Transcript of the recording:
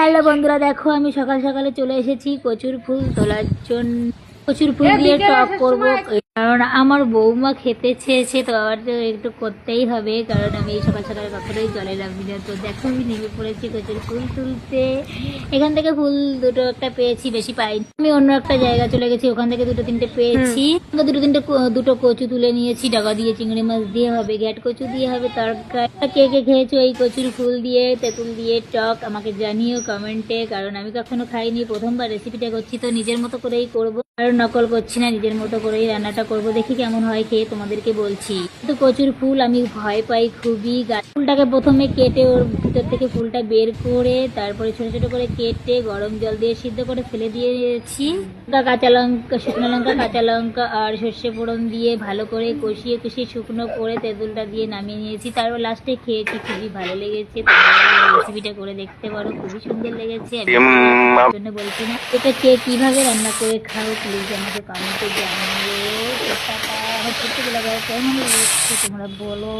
Hello বন্ধুরা, দেখো আমি সকাল সকালে চলে এসেছি কচুর ফুল তোলার জন্য। কচুর ফুল দিয়ে টক করবো, কারণ আমার বৌমা খেতে চেয়েছে, তো আমার তো একটু করতেই হবে, কারণ আমি এই সকাল সকালে কখনোই জলে নামি না। তো দেখো আমি নেমে পড়েছি কচুর ফুল তুলতে। এখান থেকে ফুল দুটো একটা পেয়েছি, বেশি পাইনি। আমি অন্য একটা জায়গা চলে গেছি, ওখান থেকে দুটো তিনটে পেয়েছি। দুটো কচু তুলে নিয়েছি, ডাগা দিয়ে চিংড়ি মাছ দিয়ে হবে, গ্যাট কচু দিয়ে হবে তরকারি। কে কে খেয়েছো এই কচুর ফুল দিয়ে তেঁতুল দিয়ে টক আমাকে জানিও কমেন্টে, কারণ আমি কখনো খাইনি, প্রথমবার রেসিপিটা করছি, তো নিজের মতো করেই করবো, কারণ নকল করছি না, নিজের মতো করেই রান্নাটা করবো, দেখি কেমন হয় খেয়ে তোমাদেরকে বলছি। কিন্তু কচুর ফুল আমি ভয় পাই খুবই। ফুলটাকে প্রথমে কেটে ওর ভিতর থেকে ফুলটা বের করে তারপরে ছোট ছোট করে কেটে গরম জল দিয়ে সিদ্ধ করে ফেলে দিয়েছি। কাঁচা লঙ্কা, শুকনো লঙ্কা, কাঁচা লঙ্কা আর সর্ষে ফোড়ন দিয়ে ভালো করে কষিয়ে কষিয়ে শুকনো করে তেঁতুলটা দিয়ে নামিয়ে নিয়েছি। তারপর লাস্টে খেয়েছি, খুবই ভালো লেগেছে। রেসিপিটা করে দেখতে পারো, খুবই সুন্দর লেগেছে। আমি জন্য বলছি না, এটা কে কিভাবে রান্না করে খাও প্লিজ আমাকে কমেন্টে জানিও। কেমন লেগেছে তোমরা বলো।